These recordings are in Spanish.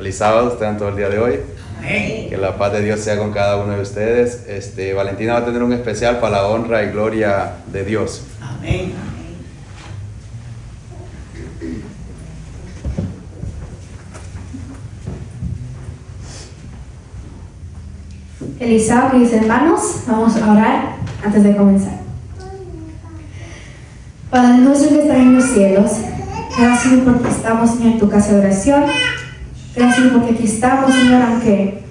Feliz sábado, estén todo el día de hoy. Amén. Que la paz de Dios sea con cada uno de ustedes. Valentina va a tener un especial para la honra y gloria de Dios. Amén. Feliz sábado, queridos hermanos. Vamos a orar antes de comenzar. Padre nuestro que estás en los cielos, gracias porque estamos, Señor, en tu casa de oración. Gracias porque aquí estamos, Señor, aunque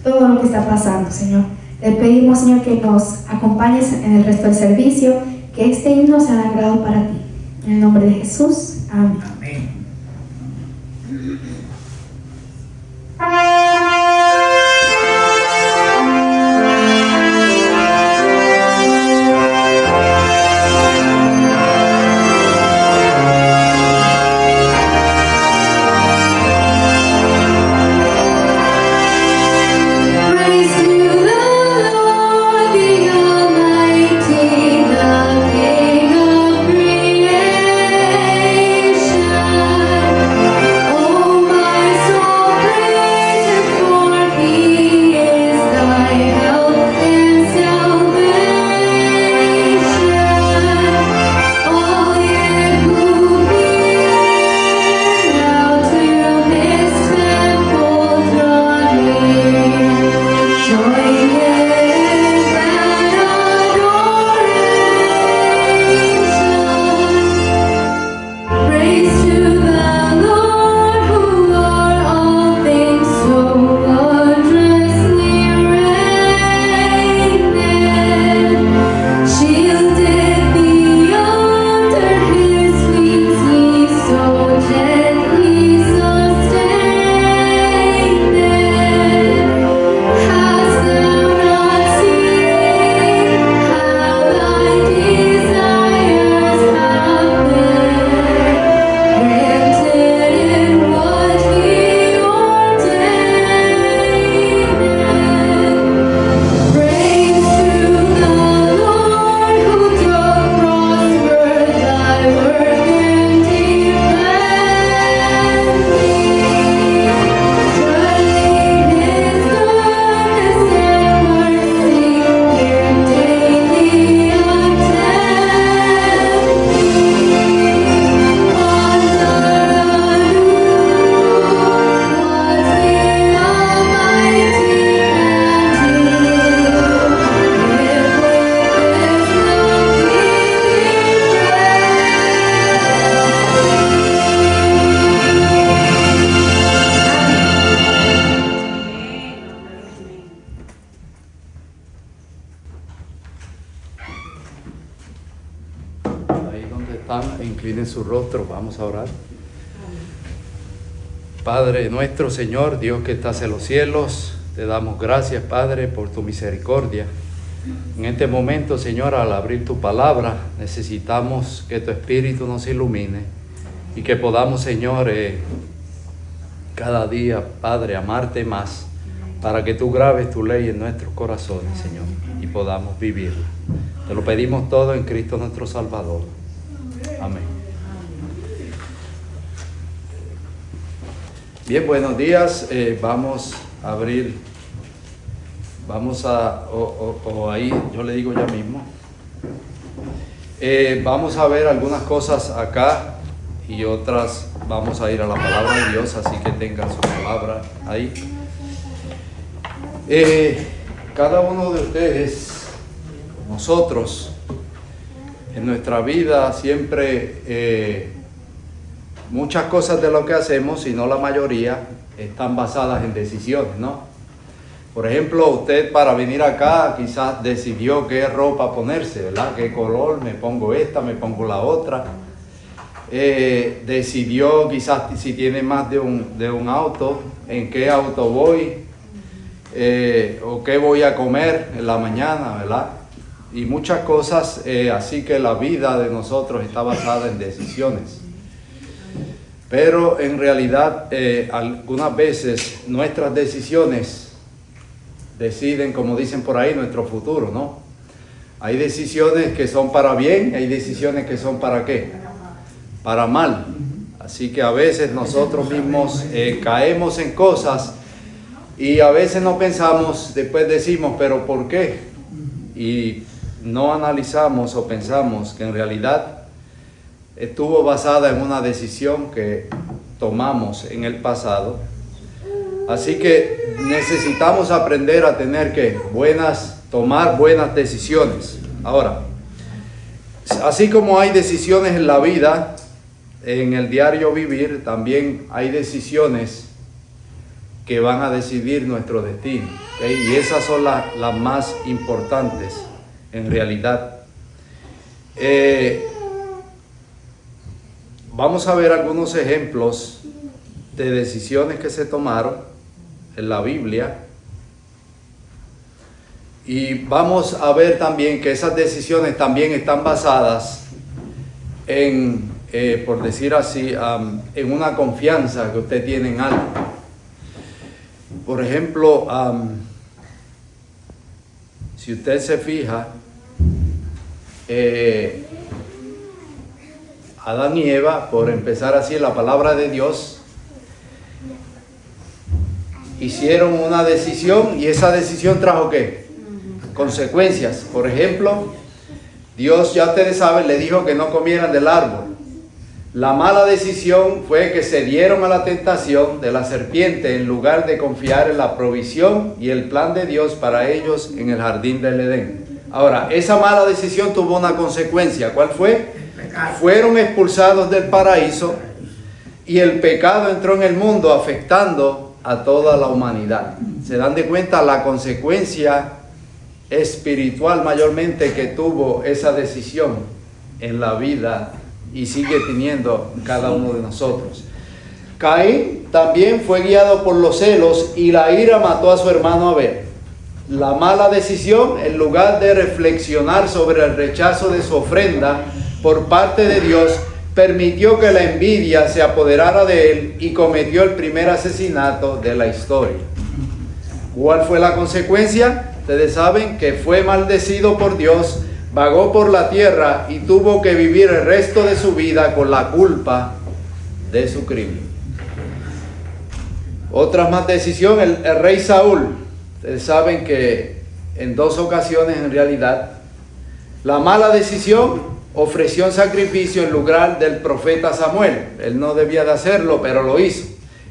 todo lo que está pasando, Señor. Te pedimos, Señor, que nos acompañes en el resto del servicio, que este himno sea de agrado para ti. En el nombre de Jesús. Amén. Amén. Inclinen su rostro, vamos a orar. Padre nuestro, Señor, Dios que estás en los cielos, te damos gracias, Padre, por tu misericordia. En este momento, Señor, al abrir tu palabra, necesitamos que tu Espíritu nos ilumine y que podamos, Señor, cada día, Padre, amarte más, para que tú grabes tu ley en nuestros corazones, Señor, y podamos vivirla. Te lo pedimos todo en Cristo nuestro Salvador. Amén. Bien, buenos días. Vamos a abrir, ahí yo le digo ya mismo. Vamos a ver algunas cosas acá y otras vamos a ir a la palabra de Dios, así que tengan su palabra ahí. Cada uno de ustedes, nosotros, en nuestra vida siempre muchas cosas de lo que hacemos, si no la mayoría, están basadas en decisiones, ¿no? Por ejemplo, usted para venir acá quizás decidió qué ropa ponerse, ¿verdad? ¿Qué color? Me pongo esta, me pongo la otra. Decidió quizás si tiene más de un auto, en qué auto voy, o qué voy a comer en la mañana, ¿verdad? Y muchas cosas, así que la vida de nosotros está basada en decisiones. Pero en realidad, algunas veces nuestras decisiones deciden, como dicen por ahí, nuestro futuro, ¿no? Hay decisiones que son para bien, hay decisiones que son para ¿qué? Para mal. Así que a veces nosotros mismos caemos en cosas y a veces no pensamos, después decimos, pero ¿por qué? Y no analizamos o pensamos que en realidad estuvo basada en una decisión que tomamos en el pasado. Así que necesitamos aprender a tener tomar buenas decisiones. Ahora, así como hay decisiones en la vida, en el diario vivir, también hay decisiones que van a decidir nuestro destino, ¿okay? Y esas son las más importantes en realidad. Vamos a ver algunos ejemplos de decisiones que se tomaron en la Biblia. Y vamos a ver también que esas decisiones también están basadas en, por decir así, en una confianza que usted tiene en algo. Por ejemplo, si usted se fija, Adán y Eva, por empezar así, la palabra de Dios, hicieron una decisión y esa decisión trajo ¿qué? Consecuencias. Por ejemplo, Dios, ya ustedes saben, le dijo que no comieran del árbol. La mala decisión fue que se dieron a la tentación de la serpiente en lugar de confiar en la provisión y el plan de Dios para ellos en el jardín del Edén. Ahora, esa mala decisión tuvo una consecuencia. ¿Cuál fue? Fueron expulsados del paraíso y el pecado entró en el mundo afectando a toda la humanidad. ¿Se dan de cuenta la consecuencia espiritual mayormente que tuvo esa decisión en la vida y sigue teniendo cada uno de nosotros? Caín también fue guiado por los celos y la ira mató a su hermano Abel. La mala decisión, en lugar de reflexionar sobre el rechazo de su ofrenda por parte de Dios, permitió que la envidia se apoderara de él y cometió el primer asesinato de la historia. ¿Cuál fue la consecuencia? Ustedes saben que fue maldecido por Dios, vagó por la tierra y tuvo que vivir el resto de su vida con la culpa de su crimen. Otra más decisión, el rey Saúl. Ustedes saben que en 2 ocasiones en realidad la mala decisión ofreció un sacrificio en lugar del profeta Samuel. Él no debía de hacerlo, pero lo hizo.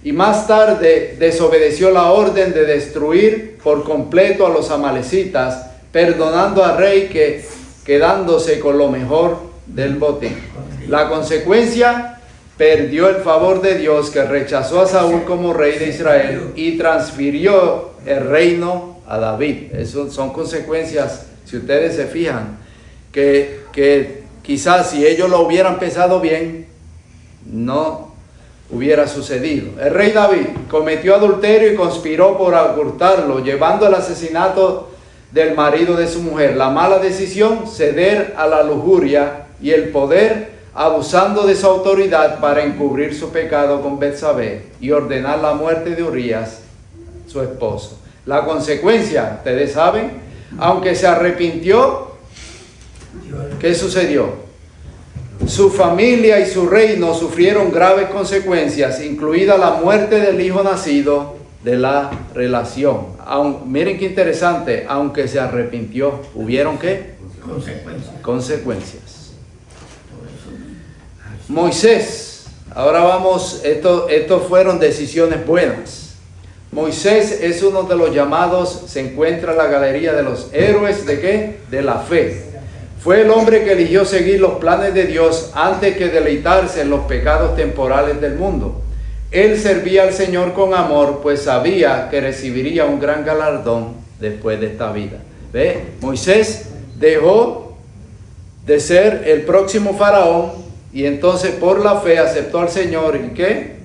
Y más tarde desobedeció la orden de destruir por completo a los amalecitas, perdonando al rey quedándose con lo mejor del botín. La consecuencia, perdió el favor de Dios, que rechazó a Saúl como rey de Israel y transfirió el reino a David. Eso son consecuencias, si ustedes se fijan, que quizás si ellos lo hubieran pensado bien, no hubiera sucedido. El rey David cometió adulterio y conspiró por ocultarlo, llevando al asesinato del marido de su mujer. La mala decisión, ceder a la lujuria y el poder, abusando de su autoridad para encubrir su pecado con Betsabé y ordenar la muerte de Urías, su esposo. La consecuencia, ustedes saben, aunque se arrepintió, ¿qué sucedió? Su familia y su reino sufrieron graves consecuencias, incluida la muerte del hijo nacido de la relación. Miren qué interesante, aunque se arrepintió, ¿hubieron qué? Consecuencias. Moisés, ahora vamos, estos fueron decisiones buenas. Moisés es uno de los llamados, se encuentra en la galería de los héroes ¿de qué? De la fe. Fue el hombre que eligió seguir los planes de Dios antes que deleitarse en los pecados temporales del mundo. Él servía al Señor con amor, pues sabía que recibiría un gran galardón después de esta vida. ¿Ve? Moisés dejó de ser el próximo faraón y entonces por la fe aceptó al Señor. ¿Y qué?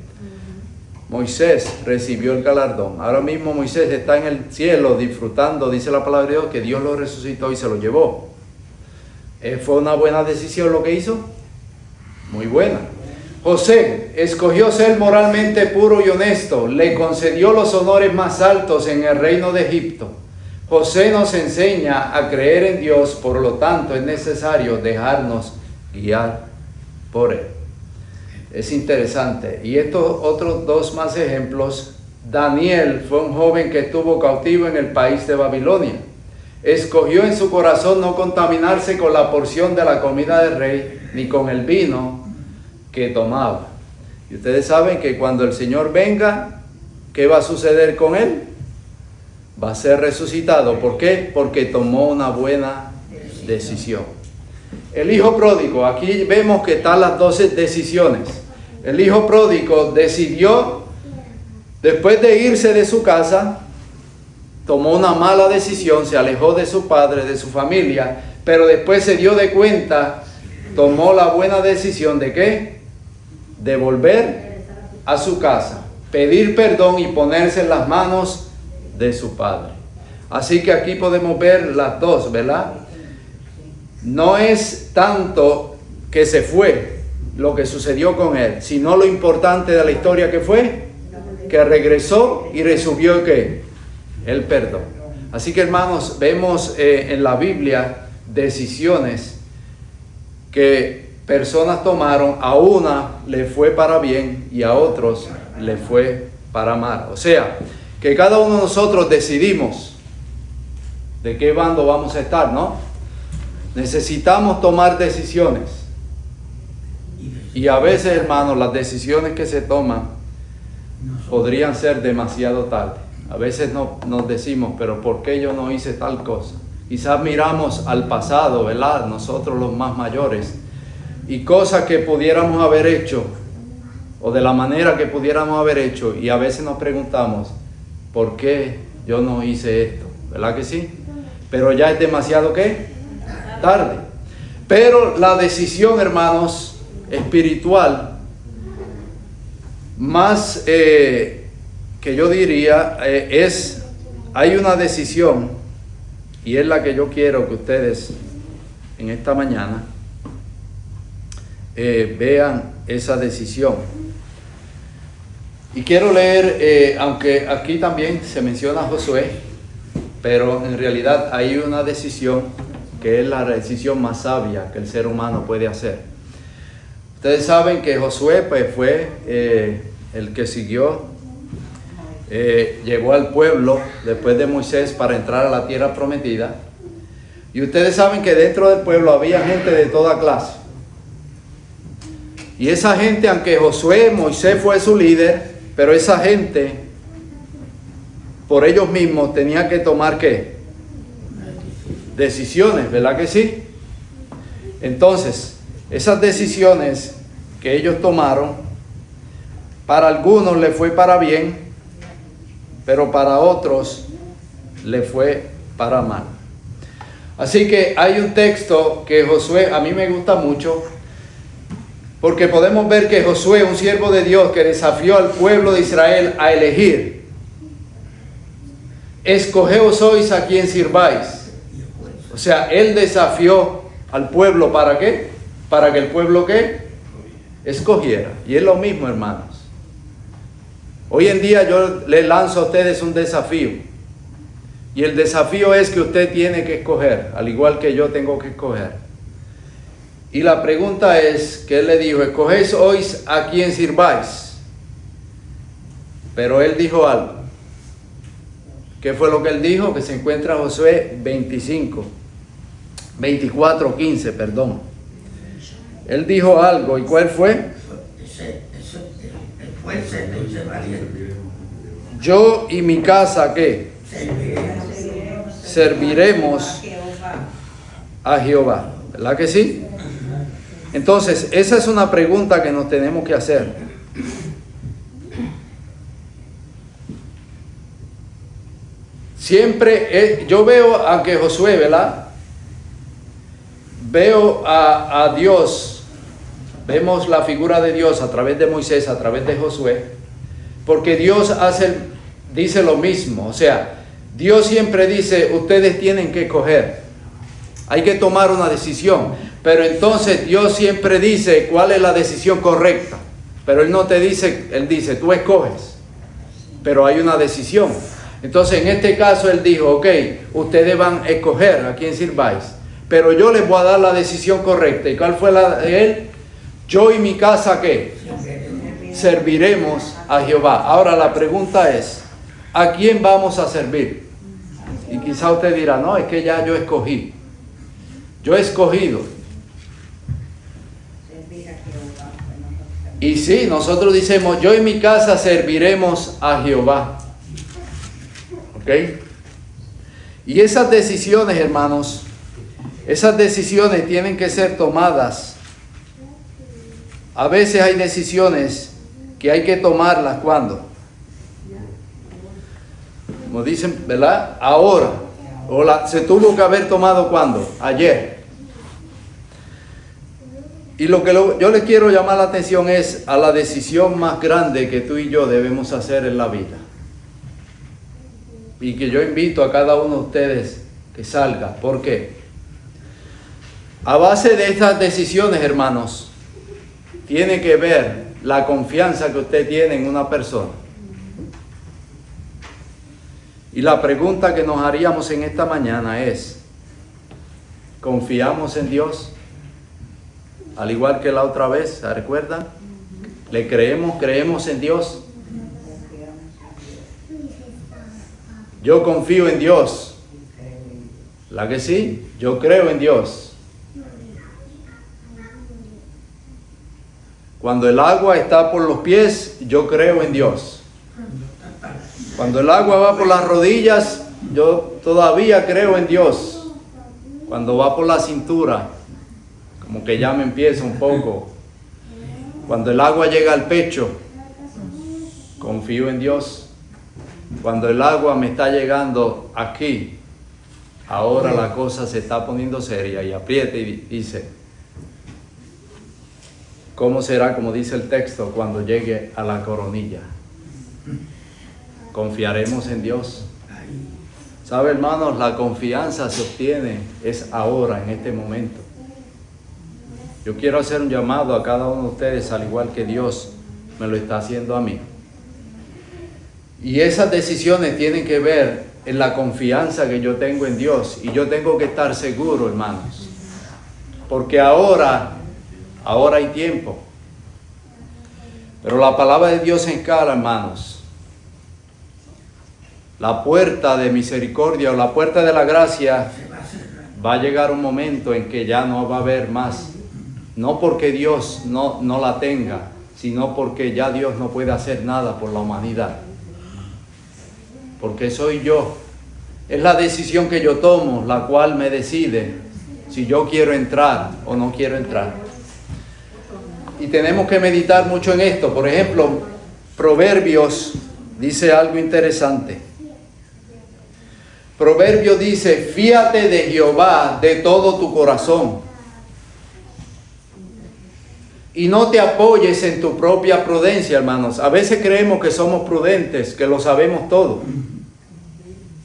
Moisés recibió el galardón. Ahora mismo Moisés está en el cielo disfrutando, dice la palabra de Dios, que Dios lo resucitó y se lo llevó. ¿Fue una buena decisión lo que hizo? Muy buena. José escogió ser moralmente puro y honesto. Le concedió los honores más altos en el reino de Egipto. José nos enseña a creer en Dios, por lo tanto es necesario dejarnos guiar por Él. Es interesante. Y estos otros dos más ejemplos. Daniel fue un joven que estuvo cautivo en el país de Babilonia. Escogió en su corazón no contaminarse con la porción de la comida del rey, ni con el vino que tomaba. Y ustedes saben que cuando el Señor venga, ¿qué va a suceder con él? Va a ser resucitado. ¿Por qué? Porque tomó una buena decisión. El hijo pródigo, aquí vemos que están las 12 decisiones. El hijo pródigo decidió, después de irse de su casa, tomó una mala decisión, se alejó de su padre, de su familia, pero después se dio de cuenta, tomó la buena decisión de ¿qué? De volver a su casa, pedir perdón y ponerse en las manos de su padre. Así que aquí podemos ver las dos, ¿verdad? No es tanto que se fue lo que sucedió con él, sino lo importante de la historia que fue, que regresó y recibió ¿qué? El perdón. Así que hermanos, vemos en la Biblia decisiones que personas tomaron, a una le fue para bien y a otros le fue para mal. O sea, que cada uno de nosotros decidimos de qué bando vamos a estar, ¿no? Necesitamos tomar decisiones. Y a veces, hermanos, las decisiones que se toman podrían ser demasiado tarde. A veces nos decimos, pero ¿por qué yo no hice tal cosa? Quizás miramos al pasado, ¿verdad? Nosotros los más mayores. Y cosas que pudiéramos haber hecho, o de la manera que pudiéramos haber hecho, y a veces nos preguntamos, ¿por qué yo no hice esto? ¿Verdad que sí? Pero ya es demasiado, ¿qué? Tarde. Pero la decisión, hermanos, espiritual, más que yo diría, hay una decisión, y es la que yo quiero que ustedes en esta mañana vean esa decisión. Y quiero leer, aunque aquí también se menciona a Josué, pero en realidad hay una decisión que es la decisión más sabia que el ser humano puede hacer. Ustedes saben que Josué pues, fue el que siguió, llevó al pueblo después de Moisés para entrar a la tierra prometida. Y ustedes saben que dentro del pueblo había gente de toda clase. Y esa gente, aunque Moisés fue su líder, pero esa gente, por ellos mismos, tenía que tomar ¿qué? Decisiones, ¿verdad que sí? Entonces, esas decisiones que ellos tomaron, para algunos le fue para bien, pero para otros le fue para mal. Así que hay un texto que Josué, a mí me gusta mucho, porque podemos ver que Josué, un siervo de Dios que desafió al pueblo de Israel a elegir, escogeos sois a quien sirváis. O sea, él desafió al pueblo, ¿para qué? Para que el pueblo, ¿qué? Escogiera. Y es lo mismo, hermanos. Hoy en día yo le lanzo a ustedes un desafío. Y el desafío es que usted tiene que escoger, al igual que yo tengo que escoger. Y la pregunta es, que él le dijo, escogéis hoy a quien sirváis. Pero él dijo algo. ¿Qué fue lo que él dijo? Que se encuentra Josué 24:15, perdón. Él dijo algo, ¿y cuál fue? Yo y mi casa, ¿qué? Serviremos a Jehová. ¿Verdad que sí? Entonces, esa es una pregunta que nos tenemos que hacer. Siempre, yo veo a que Josué, ¿verdad? Veo a Dios, vemos la figura de Dios a través de Moisés, a través de Josué, porque Dios dice lo mismo. O sea, Dios siempre dice, ustedes tienen que escoger, hay que tomar una decisión. Pero entonces Dios siempre dice cuál es la decisión correcta. Pero Él no te dice, Él dice, tú escoges. Pero hay una decisión. Entonces en este caso Él dijo, ok, ustedes van a escoger a quién sirváis. Pero yo les voy a dar la decisión correcta. ¿Y cuál fue la de Él? Yo y mi casa, ¿qué? serviremos a Jehová. Ahora la pregunta es, ¿a quién vamos a servir? Y quizá usted dirá, no, es que ya yo escogí. Yo he escogido. Y sí, nosotros decimos, yo en mi casa serviremos a Jehová. ¿Ok? Y esas decisiones, hermanos, esas decisiones tienen que ser tomadas. A veces hay decisiones que hay que tomarlas, ¿cuándo? Como dicen, ¿verdad? Ahora. Se tuvo que haber tomado, ¿cuándo? Ayer. Y lo que yo les quiero llamar la atención es a la decisión más grande que tú y yo debemos hacer en la vida. Y que yo invito a cada uno de ustedes que salga. ¿Por qué? A base de estas decisiones, hermanos, tiene que ver la confianza que usted tiene en una persona. Y la pregunta que nos haríamos en esta mañana es, ¿confiamos en Dios? Al igual que la otra vez, ¿se recuerdan? ¿Le creemos en Dios? Yo confío en Dios. ¿La que sí? Yo creo en Dios. Cuando el agua está por los pies, yo creo en Dios. Cuando el agua va por las rodillas, yo todavía creo en Dios. Cuando va por la cintura, como que ya me empieza un poco. Cuando el agua llega al pecho, confío en Dios. Cuando el agua me está llegando aquí, ahora la cosa se está poniendo seria y aprieta y dice, ¿cómo será, como dice el texto, cuando llegue a la coronilla? ¿Confiaremos en Dios? ¿Sabe, hermanos? La confianza se obtiene es ahora, en este momento. Yo quiero hacer un llamado a cada uno de ustedes, al igual que Dios me lo está haciendo a mí. Y esas decisiones tienen que ver en la confianza que yo tengo en Dios. Y yo tengo que estar seguro, hermanos. Porque ahora hay tiempo. Pero la palabra de Dios encara, hermanos. La puerta de misericordia o la puerta de la gracia va a llegar un momento en que ya no va a haber más. No porque Dios no la tenga, sino porque ya Dios no puede hacer nada por la humanidad. Porque soy yo. Es la decisión que yo tomo, la cual me decide si yo quiero entrar o no quiero entrar. Y tenemos que meditar mucho en esto. Por ejemplo, Proverbios dice algo interesante. Proverbio dice, fíate de Jehová de todo tu corazón y no te apoyes en tu propia prudencia, hermanos. A veces creemos que somos prudentes, que lo sabemos todo,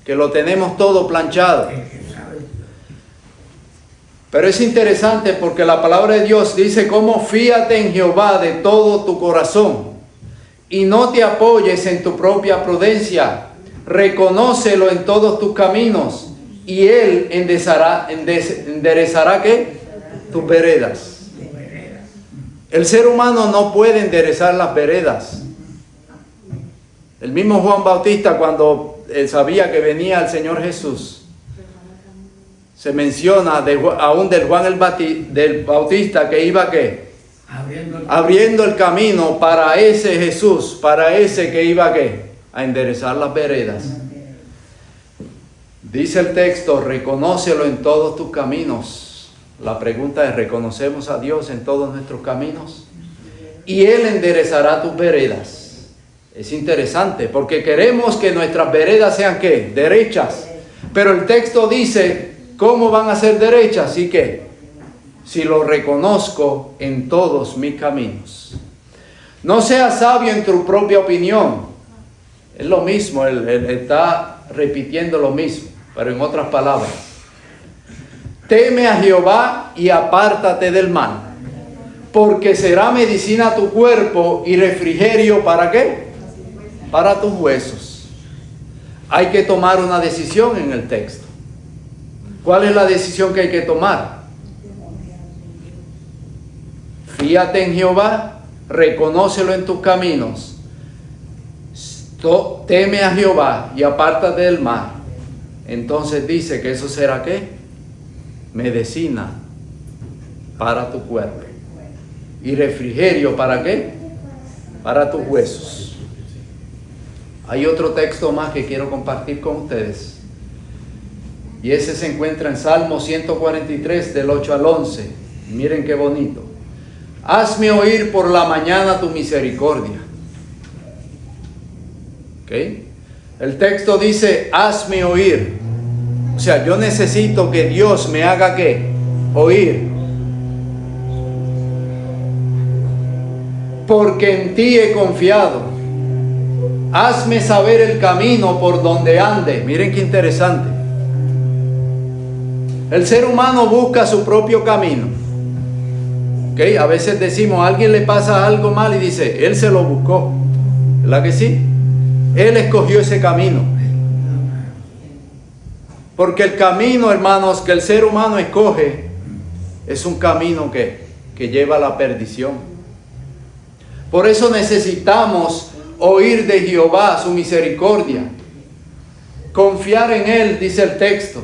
que lo tenemos todo planchado. Pero es interesante porque la palabra de Dios dice como fíate en Jehová de todo tu corazón y no te apoyes en tu propia prudencia. Reconócelo en todos tus caminos y Él enderezará ¿qué? Tus veredas. El ser humano no puede enderezar las veredas. El mismo Juan Bautista, cuando él sabía que venía el Señor Jesús, se menciona aún del Juan del Bautista que iba ¿qué? Abriendo el camino para ese Jesús, para ese que iba ¿qué? A enderezar las veredas. Dice el texto, reconócelo en todos tus caminos. La pregunta es, ¿reconocemos a Dios en todos nuestros caminos? Y Él enderezará tus veredas. Es interesante porque queremos que nuestras veredas sean ¿qué? Derechas. Pero el texto dice, ¿cómo van a ser derechas? ¿Y qué? Si lo reconozco en todos mis caminos. No seas sabio en tu propia opinión. Es lo mismo, él está repitiendo lo mismo, pero en otras palabras. Teme a Jehová y apártate del mal, porque será medicina a tu cuerpo y refrigerio ¿para qué? Para tus huesos. Hay que tomar una decisión en el texto. ¿Cuál es la decisión que hay que tomar? Fíate en Jehová reconócelo en tus caminos, teme a Jehová y apártate del mal. Entonces dice que eso será ¿qué? Medicina para tu cuerpo y refrigerio ¿para qué? Para tus huesos. Hay otro texto más que quiero compartir con ustedes. Y ese se encuentra en Salmo 143 del 8 al 11. Miren qué bonito. Hazme oír por la mañana tu misericordia. ¿Ok? El texto dice, hazme oír. O sea, yo necesito que Dios me haga ¿qué? Oír. Porque en ti he confiado. Hazme saber el camino por donde ande. Miren qué interesante. El ser humano busca su propio camino. ¿Okay? A veces decimos, a alguien le pasa algo mal y dice, él se lo buscó. ¿Verdad que sí? Él escogió ese camino. Porque el camino, hermanos, que el ser humano escoge es un camino que lleva a la perdición. Por eso necesitamos oír de Jehová su misericordia. Confiar en Él, dice el texto.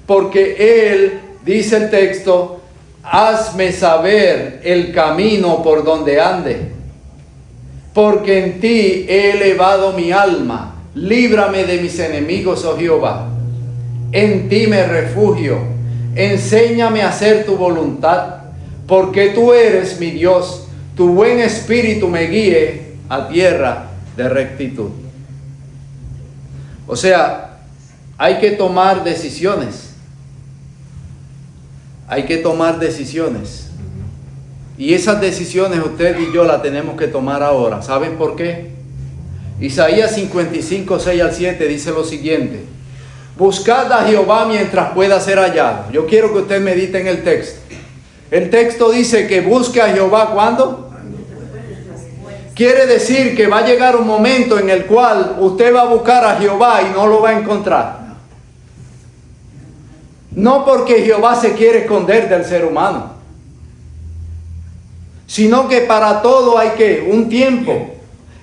Porque Él, dice el texto, hazme saber el camino por donde ande. Porque en ti he elevado mi alma. Líbrame de mis enemigos, oh Jehová. En ti me refugio. Enséñame a hacer tu voluntad. Porque tú eres mi Dios. Tu buen espíritu me guíe a tierra de rectitud. O sea, hay que tomar decisiones. Hay que tomar decisiones. Y esas decisiones usted y yo las tenemos que tomar ahora. ¿Saben por qué? Isaías 55, 6 al 7 dice lo siguiente. Buscad a Jehová mientras pueda ser hallado. Yo quiero que usted medite en el texto. El texto dice que busque a Jehová ¿cuándo? Quiere decir que va a llegar un momento en el cual usted va a buscar a Jehová y no lo va a encontrar. No porque Jehová se quiere esconder del ser humano, sino que para todo hay que un tiempo.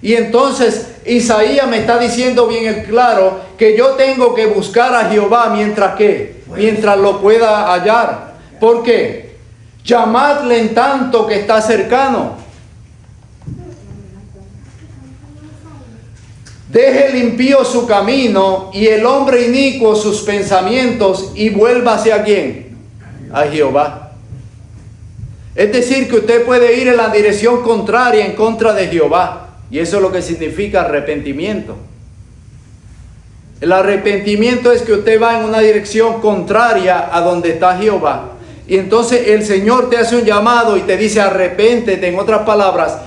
Y entonces Isaías me está diciendo bien el claro que yo tengo que buscar a Jehová mientras lo pueda hallar. ¿Por qué? Llamadle en tanto que está cercano. Deje el impío su camino y el hombre inicuo sus pensamientos y vuélvase ¿a quién? A Jehová. Es decir, que usted puede ir en la dirección contraria en contra de Jehová. Y eso es lo que significa arrepentimiento. El arrepentimiento es que usted va en una dirección contraria a donde está Jehová. Y entonces el Señor te hace un llamado y te dice arrepéntete. En otras palabras,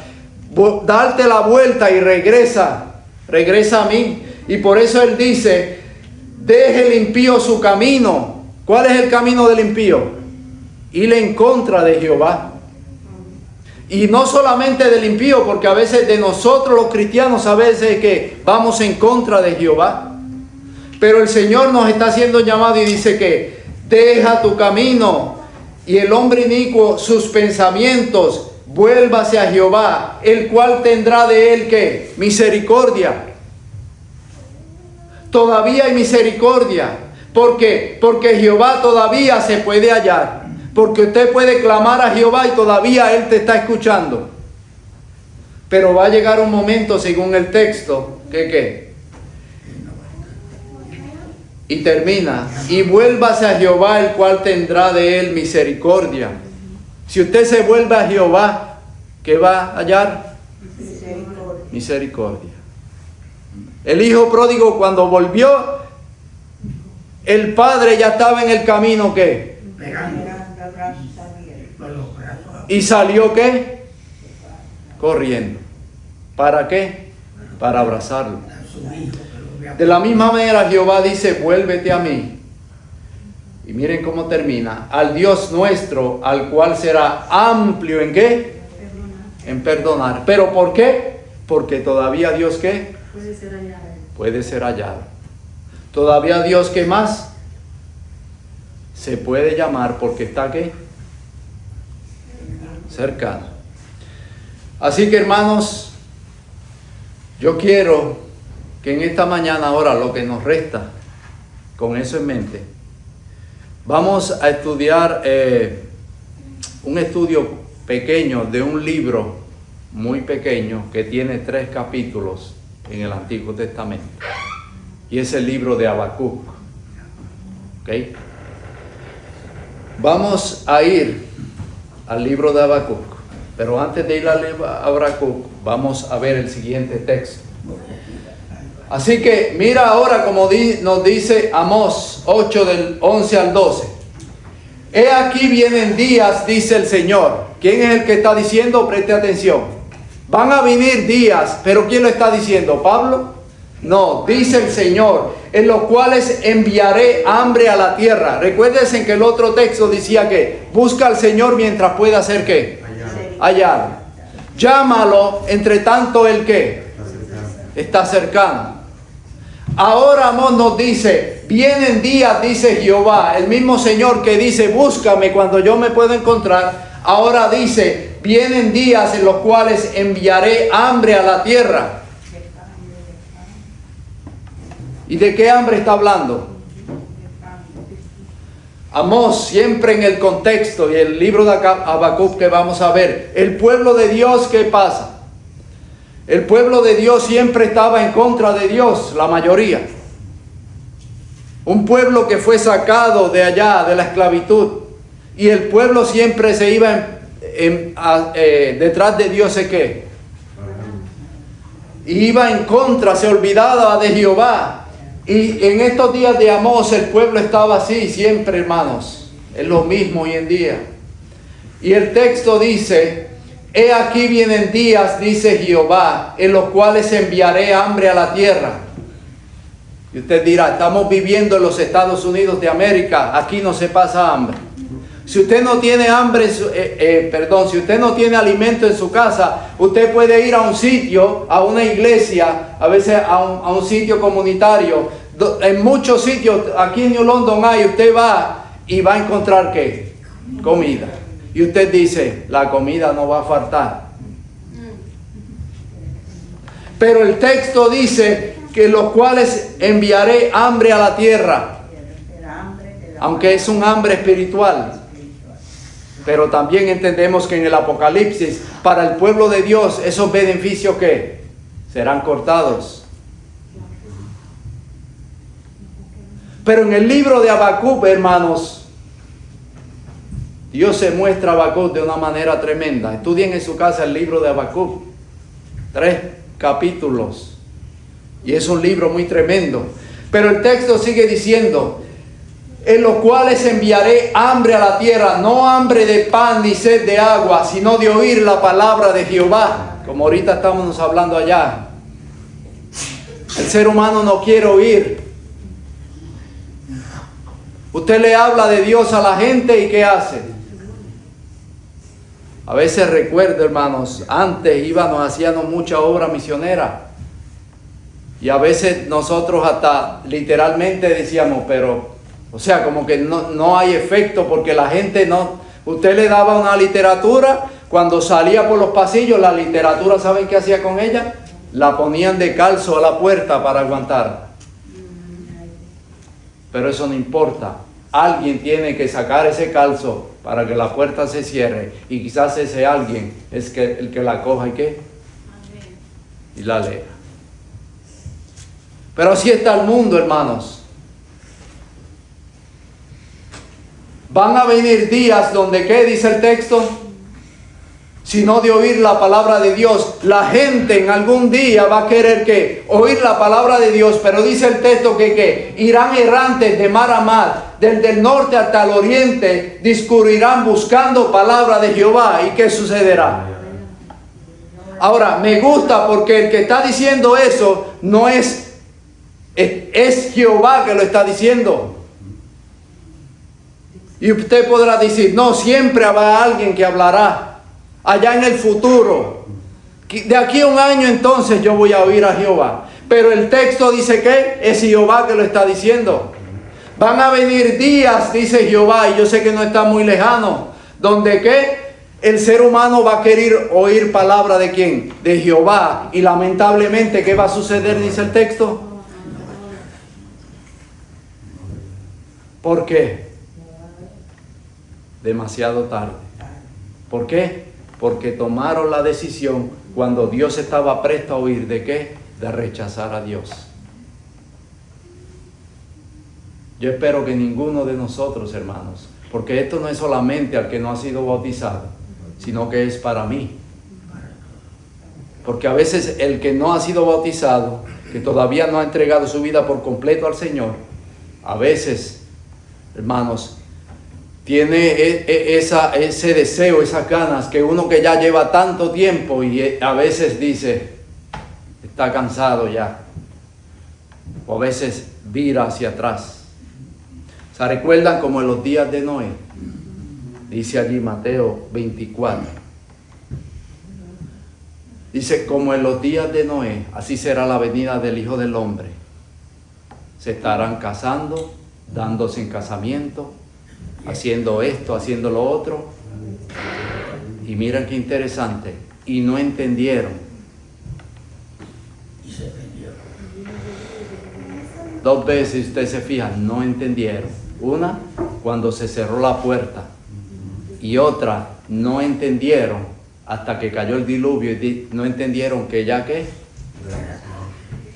darte la vuelta y regresa a mí. Y por eso Él dice, deje el impío su camino. ¿Cuál es el camino del impío? Ir en contra de Jehová. Y no solamente del impío, porque a veces de nosotros los cristianos a veces que vamos en contra de Jehová. Pero el Señor nos está haciendo llamado y dice que deja tu camino y el hombre inicuo sus pensamientos. Vuélvase a Jehová, el cual tendrá de él ¿qué? Misericordia. Todavía hay misericordia. ¿Por qué? Porque Jehová todavía se puede hallar. Porque usted puede clamar a Jehová y todavía Él te está escuchando. Pero va a llegar un momento, según el texto, que y termina. Y vuélvase a Jehová, el cual tendrá de él misericordia. Si usted se vuelve a Jehová, ¿qué va a hallar? Misericordia. El hijo pródigo cuando volvió, el padre ya estaba en el camino, ¿qué? Y salió ¿qué? Corriendo. ¿Para qué? Para abrazarlo. De la misma manera Jehová dice, vuélvete a mí. Y miren cómo termina. Al Dios nuestro, al cual será amplio ¿en qué? En perdonar. ¿Pero por qué? Porque todavía Dios ¿qué? Puede ser hallado. Puede ser hallado. Todavía Dios ¿qué más? Se puede llamar porque está ¿qué? Cercano. Así que, hermanos, yo quiero que en esta mañana, ahora lo que nos resta, con eso en mente, vamos a estudiar un estudio pequeño de un libro muy pequeño que tiene 3 capítulos en el Antiguo Testamento. Y es el libro de Habacuc. ¿Ok? Vamos a ir al libro de Habacuc. Pero antes de ir al libro de Habacuc, vamos a ver el siguiente texto. Así que mira ahora como nos dice Amós 8 del 11 al 12. He aquí vienen días, dice el Señor. ¿Quién es el que está diciendo? Preste atención. Van a venir días, pero ¿quién lo está diciendo? ¿Pablo? No, dice el Señor, en los cuales enviaré hambre a la tierra. Recuérdense que el otro texto decía que busca al Señor mientras pueda hacer ¿qué? Hallar. Llámalo, entre tanto el ¿qué? Está cercano. Ahora Amós nos dice, vienen días, dice Jehová, el mismo Señor que dice, búscame cuando yo me pueda encontrar. Ahora dice, vienen días en los cuales enviaré hambre a la tierra. ¿Y de qué hambre está hablando? Amós, siempre en el contexto y el libro de Habacuc que vamos a ver, el pueblo de Dios, ¿qué pasa? El pueblo de Dios siempre estaba en contra de Dios, la mayoría. Un pueblo que fue sacado de allá, de la esclavitud. Y el pueblo siempre se iba detrás de Dios, ¿de qué? Iba en contra, se olvidaba de Jehová. Y en estos días de Amós el pueblo estaba así siempre, hermanos. Es lo mismo hoy en día. Y el texto dice, he aquí vienen días, dice Jehová, en los cuales enviaré hambre a la tierra. Y usted dirá, estamos viviendo en los Estados Unidos de América, aquí no se pasa hambre. Si usted no tiene hambre, si usted no tiene alimento en su casa, usted puede ir a un sitio, a una iglesia, a veces a un sitio comunitario. En muchos sitios, aquí en New London hay, usted va y va a encontrar ¿qué? Comida. Y usted dice, la comida no va a faltar. Pero el texto dice que los cuales enviaré hambre a la tierra. Aunque es un hambre espiritual. Pero también entendemos que en el Apocalipsis, para el pueblo de Dios, esos beneficios ¿qué? Serán cortados. Pero en el libro de Habacuc, hermanos, Dios se muestra a Habacuc de una manera tremenda. Estudien en su casa el libro de Habacuc. 3 capítulos. Y es un libro muy tremendo. Pero el texto sigue diciendo, en los cuales enviaré hambre a la tierra, no hambre de pan ni sed de agua, sino de oír la palabra de Jehová, como ahorita estamos hablando allá. El ser humano no quiere oír. Usted le habla de Dios a la gente y ¿qué hace? A veces recuerdo, hermanos, antes hacíamos mucha obra misionera. Y a veces nosotros hasta literalmente decíamos, pero... O sea, como que no hay efecto porque la gente no... Usted le daba una literatura, cuando salía por los pasillos, la literatura, ¿saben qué hacía con ella? La ponían de calzo a la puerta para aguantar. Pero eso no importa. Alguien tiene que sacar ese calzo para que la puerta se cierre. Y quizás ese alguien es el que la coja y ¿qué? Y la lea. Pero así está el mundo, hermanos. Van a venir días donde, ¿qué dice el texto? Sino de oír la palabra de Dios. La gente en algún día va a querer ¿qué? Oír la palabra de Dios, pero dice el texto que ¿qué? Irán errantes de mar a mar, desde el norte hasta el oriente, discurrirán buscando palabra de Jehová. ¿Y qué sucederá? Ahora, me gusta porque el que está diciendo eso no es Jehová que lo está diciendo. Y usted podrá decir, no, siempre habrá alguien que hablará allá en el futuro. De aquí a un año entonces yo voy a oír a Jehová. Pero el texto dice que es Jehová que lo está diciendo. Van a venir días, dice Jehová, y yo sé que no está muy lejano, donde ¿qué? el ser humano va a querer oír palabra de ¿quién? De Jehová. Y lamentablemente, ¿qué va a suceder? Dice el texto. ¿Por qué? Demasiado tarde. ¿Por qué? Porque tomaron la decisión cuando Dios estaba presto a oír. ¿De qué? De rechazar a Dios. Yo espero que ninguno de nosotros, hermanos, porque esto no es solamente al que no ha sido bautizado, sino que es para mí. Porque a veces el que no ha sido bautizado, que todavía no ha entregado su vida por completo al Señor, a veces, hermanos, tiene ese deseo, esas ganas, que uno que ya lleva tanto tiempo y a veces dice, está cansado ya, o a veces vira hacia atrás. ¿Se recuerdan como en los días de Noé? Dice allí Mateo 24. Dice, como en los días de Noé, así será la venida del Hijo del Hombre. Se estarán casando, dándose en casamiento, haciendo esto, haciendo lo otro. Y miren qué interesante. Y no entendieron. Dos veces, ustedes se fijan, no entendieron. Una, cuando se cerró la puerta. Y otra, no entendieron hasta que cayó el diluvio y no entendieron que ya que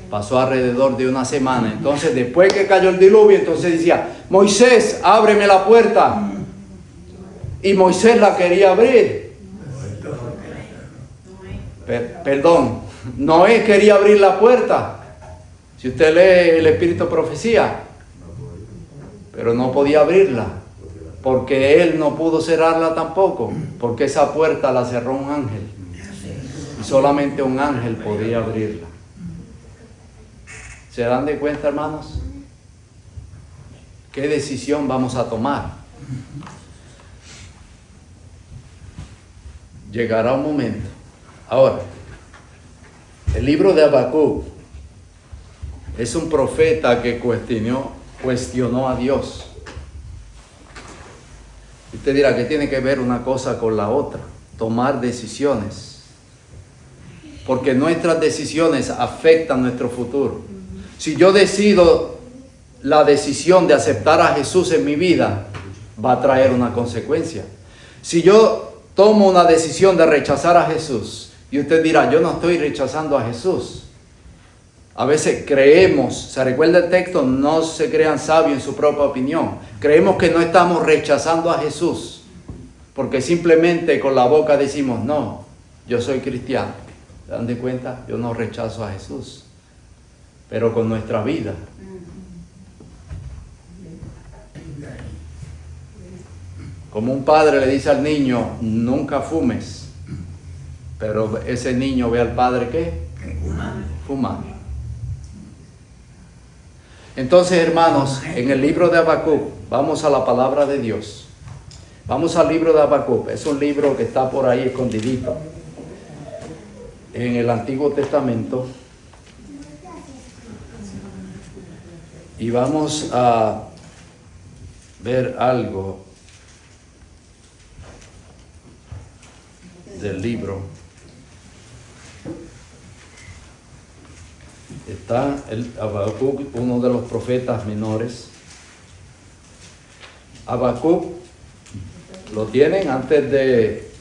pasó alrededor de una semana. Entonces, después que cayó el diluvio, entonces decía, Moisés, ábreme la puerta. Y Moisés la quería abrir. Perdón, Noé quería abrir la puerta. Si usted lee el Espíritu de Profecía, pero no podía abrirla, porque él no pudo cerrarla tampoco, porque esa puerta la cerró un ángel. Y solamente un ángel podía abrirla. ¿Se dan de cuenta, hermanos? ¿Qué decisión vamos a tomar? Llegará un momento. Ahora, el libro de Habacuc es un profeta que cuestionó a Dios. Y usted dirá, ¿qué tiene que ver una cosa con la otra? Tomar decisiones. Porque nuestras decisiones afectan nuestro futuro. Si yo decido la decisión de aceptar a Jesús en mi vida, va a traer una consecuencia. Si yo tomo una decisión de rechazar a Jesús, y usted dirá, yo no estoy rechazando a Jesús. A veces creemos, se recuerda el texto, no se crean sabios en su propia opinión. Creemos que no estamos rechazando a Jesús, porque simplemente con la boca decimos, no, yo soy cristiano. ¿Se dan de cuenta? Yo no rechazo a Jesús, pero con nuestra vida. Como un padre le dice al niño, nunca fumes, pero ese niño ve al padre, ¿qué? Fumar. Entonces, hermanos, en el libro de Habacuc, vamos a la palabra de Dios. Vamos al libro de Habacuc. Es un libro que está por ahí escondidito en el Antiguo Testamento. Y vamos a ver algo del libro. Está el Habacuc, uno de los profetas menores. Habacuc lo tienen antes de,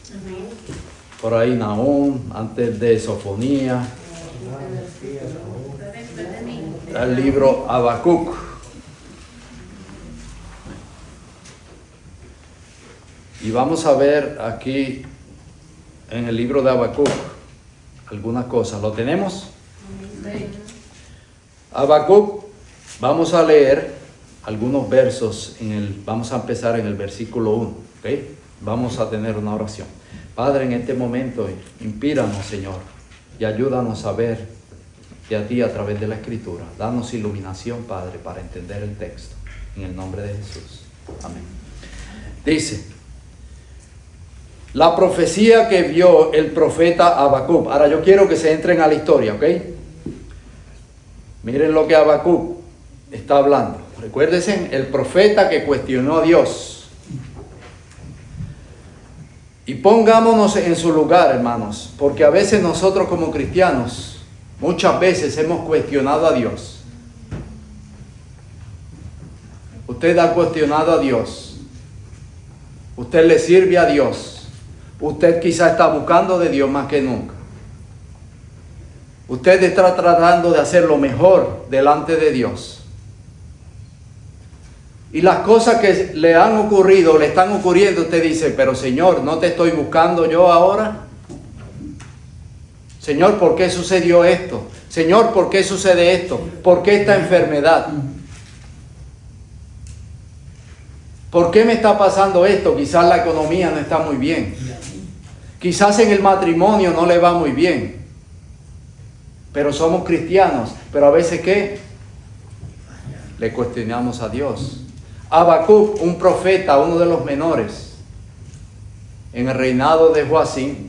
por ahí Nahum, antes de Sofonía. El libro Habacuc. Y vamos a ver aquí en el libro de Habacuc algunas cosas. ¿Lo tenemos? Habacuc, vamos a leer algunos versos, vamos a empezar en el versículo 1, ¿okay? Vamos a tener una oración. Padre, en este momento, inspíranos, Señor, y ayúdanos a ver de a ti a través de la Escritura. Danos iluminación, Padre, para entender el texto, en el nombre de Jesús. Amén. Dice, la profecía que vio el profeta Habacuc. Ahora yo quiero que se entren a la historia, ¿ok? Miren lo que Habacuc está hablando. Recuérdense, el profeta que cuestionó a Dios. Y pongámonos en su lugar, hermanos, porque a veces nosotros como cristianos, muchas veces hemos cuestionado a Dios. Usted ha cuestionado a Dios. Usted le sirve a Dios. Usted quizá está buscando de Dios más que nunca. Usted está tratando de hacer lo mejor delante de Dios. Y las cosas que le han ocurrido, le están ocurriendo, usted dice, pero Señor, ¿no te estoy buscando yo ahora? Señor, ¿por qué sucedió esto? Señor, ¿por qué sucede esto? ¿Por qué esta enfermedad? ¿Por qué me está pasando esto? Quizás la economía no está muy bien. Quizás en el matrimonio no le va muy bien. Pero somos cristianos. Pero a veces, ¿qué? Le cuestionamos a Dios. Habacuc, un profeta, uno de los menores, en el reinado de Joacim,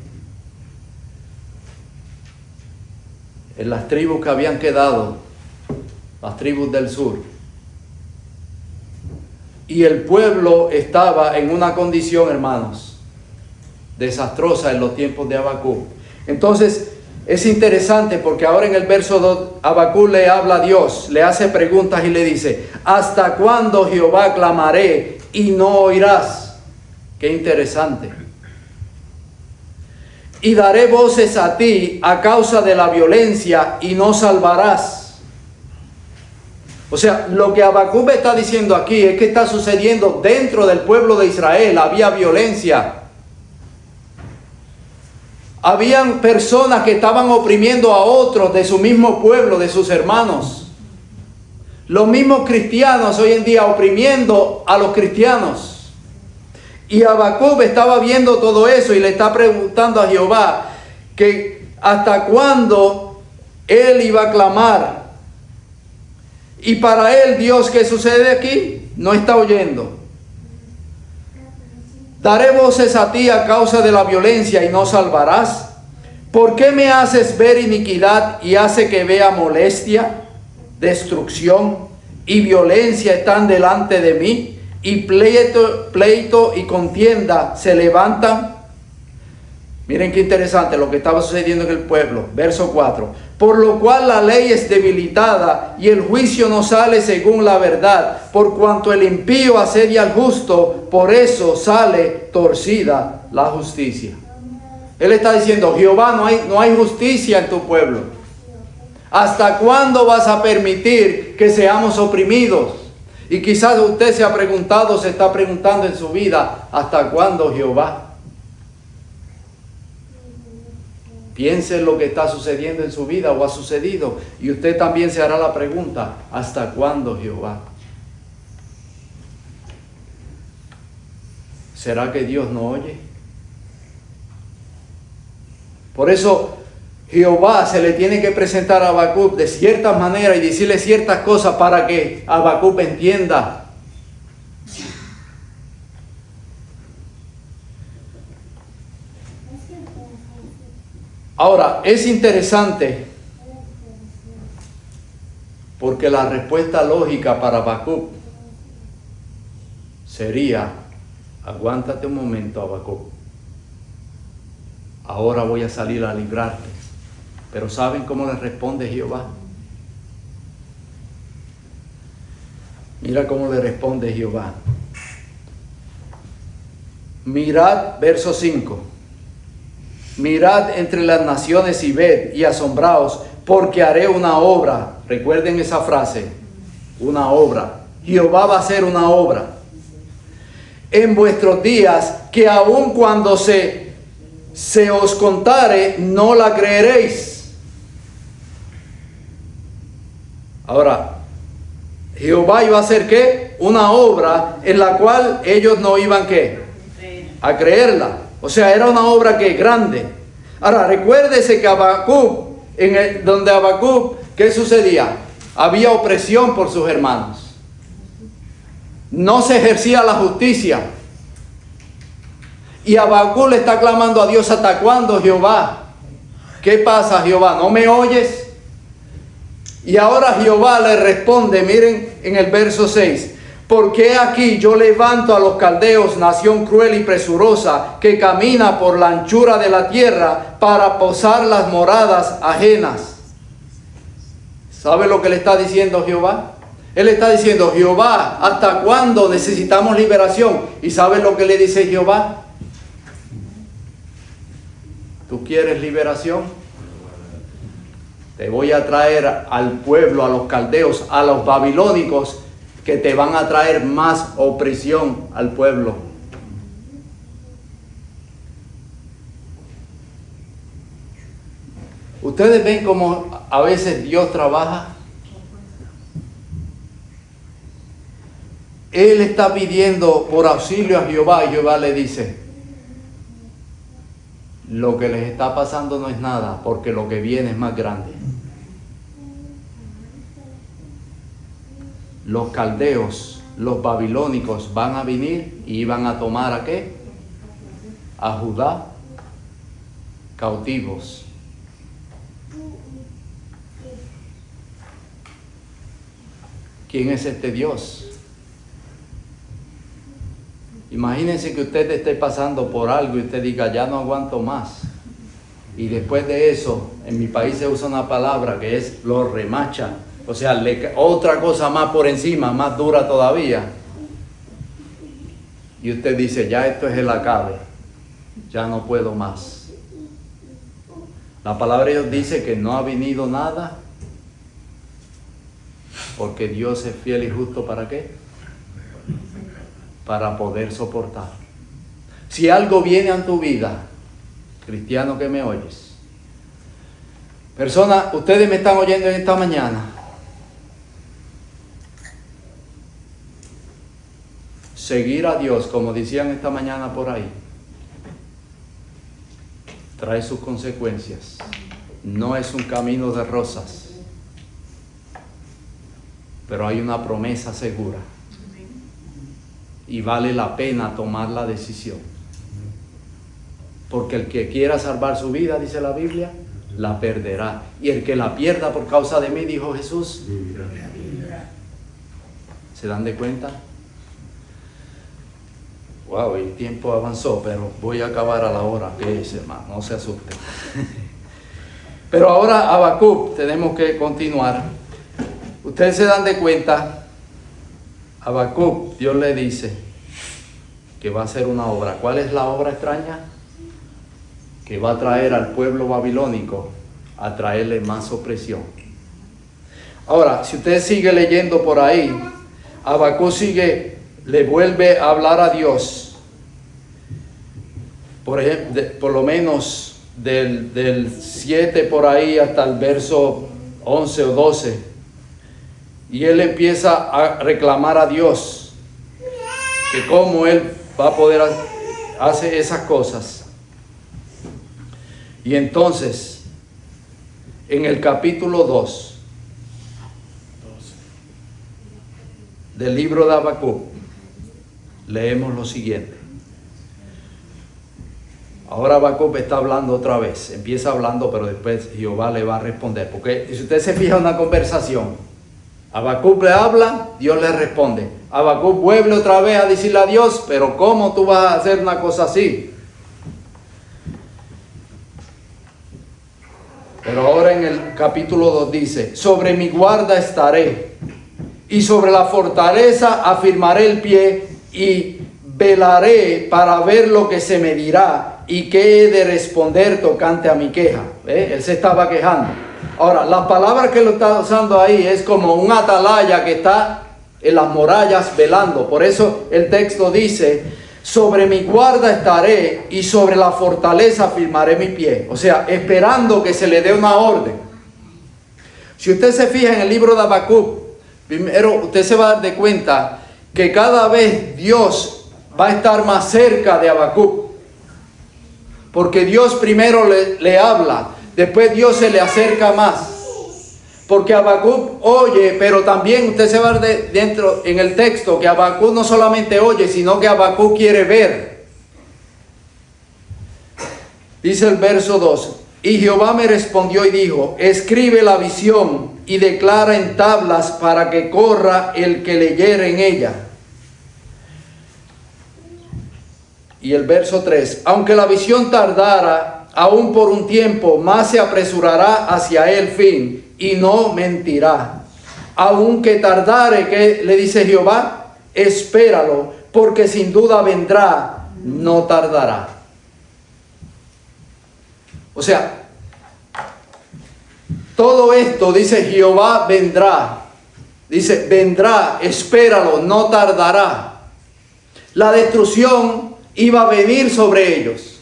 en las tribus que habían quedado, las tribus del sur, y el pueblo estaba en una condición, hermanos, desastrosa en los tiempos de Habacuc. Entonces, es interesante porque ahora en el verso 2, Habacuc le habla a Dios, le hace preguntas y le dice, ¿hasta cuándo, Jehová, clamaré y no oirás? Qué interesante. Y daré voces a ti a causa de la violencia y no salvarás. O sea, lo que Habacuc está diciendo aquí es que está sucediendo dentro del pueblo de Israel. Había violencia. Habían personas que estaban oprimiendo a otros de su mismo pueblo, de sus hermanos. Los mismos cristianos hoy en día oprimiendo a los cristianos. Y Habacuc estaba viendo todo eso y le está preguntando a Jehová que hasta cuándo él iba a clamar. Y para él, Dios, ¿qué sucede aquí? No está oyendo. Daré voces a ti a causa de la violencia y no salvarás. ¿Por qué me haces ver iniquidad y hace que vea molestia? Destrucción y violencia están delante de mí, y pleito y contienda se levantan. Miren qué interesante lo que estaba sucediendo en el pueblo. Verso 4. Por lo cual la ley es debilitada y el juicio no sale según la verdad. Por cuanto el impío asedia al justo, por eso sale torcida la justicia. Él está diciendo, Jehová, no hay justicia en tu pueblo. ¿Hasta cuándo vas a permitir que seamos oprimidos? Y quizás usted se ha preguntado, se está preguntando en su vida, ¿hasta cuándo, Jehová? Piense en lo que está sucediendo en su vida o ha sucedido. Y usted también se hará la pregunta, ¿hasta cuándo, Jehová? ¿Será que Dios no oye? Por eso Jehová se le tiene que presentar a Habacuc de cierta manera y decirle ciertas cosas para que Habacuc entienda. Ahora, es interesante porque la respuesta lógica para Habacuc sería, aguántate un momento, Habacuc. Ahora voy a salir a librarte. Pero ¿saben cómo le responde Jehová? Mira cómo le responde Jehová. Mirad, verso 5. Mirad entre las naciones y ved y asombraos, porque haré una obra. Recuerden esa frase, una obra. Jehová va a hacer una obra en vuestros días, que aun cuando se os contare, no la creeréis. Ahora, Jehová iba a hacer ¿qué? Una obra en la cual ellos no iban ¿qué? A creerla. O sea, era una obra que grande. Ahora, recuérdese que Habacuc, donde Habacuc, ¿qué sucedía? Había opresión por sus hermanos. No se ejercía la justicia. Y Habacuc le está clamando a Dios, ¿hasta cuándo, Jehová? ¿Qué pasa, Jehová? ¿No me oyes? Y ahora Jehová le responde, miren en el verso 6. Porque aquí yo levanto a los caldeos, nación cruel y presurosa, que camina por la anchura de la tierra para posar las moradas ajenas. ¿Sabe lo que le está diciendo Jehová? Él está diciendo, Jehová, ¿hasta cuándo necesitamos liberación? ¿Y sabe lo que le dice Jehová? ¿Tú quieres liberación? Te voy a traer al pueblo, a los caldeos, a los babilónicos, que te van a traer más opresión al pueblo. ¿Ustedes ven cómo a veces Dios trabaja? Él está pidiendo por auxilio a Jehová y Jehová le dice, lo que les está pasando no es nada, porque lo que viene es más grande. Los caldeos, los babilónicos van a venir y van a tomar ¿a qué? A Judá cautivos. ¿Quién es este Dios? Imagínense que usted esté pasando por algo y usted diga, ya no aguanto más. Y después de eso, en mi país se usa una palabra que es lo remacha. O sea, otra cosa más por encima, más dura todavía. Y usted dice, ya esto es el acabe. Ya no puedo más. La palabra de Dios dice que no ha venido nada. Porque Dios es fiel y justo, ¿para qué? Para poder soportar. Si algo viene a tu vida, cristiano que me oyes, persona, ustedes me están oyendo en esta mañana, seguir a Dios, como decían esta mañana por ahí, trae sus consecuencias. No es un camino de rosas, pero hay una promesa segura. Y vale la pena tomar la decisión. Porque el que quiera salvar su vida, dice la Biblia, la perderá. Y el que la pierda por causa de mí, dijo Jesús, ¿se dan de cuenta? Wow, el tiempo avanzó, pero voy a acabar a la hora que es, hermano, no se asusten. Pero ahora Habacuc, tenemos que continuar. Ustedes se dan de cuenta, Habacuc, Dios le dice que va a hacer una obra. ¿Cuál es la obra extraña? Que va a traer al pueblo babilónico a traerle más opresión. Ahora, si usted sigue leyendo por ahí, Habacuc le vuelve a hablar a Dios. Por ejemplo, por lo menos del 7 por ahí hasta el verso 11 o 12. Y él empieza a reclamar a Dios que cómo él va a poder hacer esas cosas. Y entonces, en el capítulo 2 del libro de Habacuc, leemos lo siguiente. Ahora Habacuc está hablando otra vez. Empieza hablando, pero después Jehová le va a responder. Porque si usted se fija en una conversación, Habacuc le habla, Dios le responde. Habacuc vuelve otra vez a decirle a Dios, pero ¿cómo tú vas a hacer una cosa así? Pero ahora en el capítulo 2 dice, sobre mi guarda estaré, y sobre la fortaleza afirmaré el pie, y velaré para ver lo que se me dirá, y qué he de responder tocante a mi queja. Él se estaba quejando. Ahora, las palabras que lo está usando ahí es como un atalaya que está en las murallas velando. Por eso el texto dice, sobre mi guarda estaré y sobre la fortaleza firmaré mi pie. O sea, esperando que se le dé una orden. Si usted se fija en el libro de Habacuc, primero usted se va a dar de cuenta que cada vez Dios va a estar más cerca de Habacuc. Porque Dios primero le habla. Después Dios se le acerca más. Porque Habacuc oye, pero también usted se va a ver dentro en el texto que Habacuc no solamente oye, sino que Habacuc quiere ver. Dice el verso 2. Y Jehová me respondió y dijo, escribe la visión y declara en tablas para que corra el que leyere en ella. Y el verso 3, aunque la visión tardara aún por un tiempo, más se apresurará hacia el fin y no mentirá. Aunque tardare, ¿qué le dice Jehová? Espéralo, porque sin duda vendrá, no tardará. O sea, todo esto dice Jehová vendrá. Dice, vendrá, espéralo, no tardará. La destrucción iba a venir sobre ellos.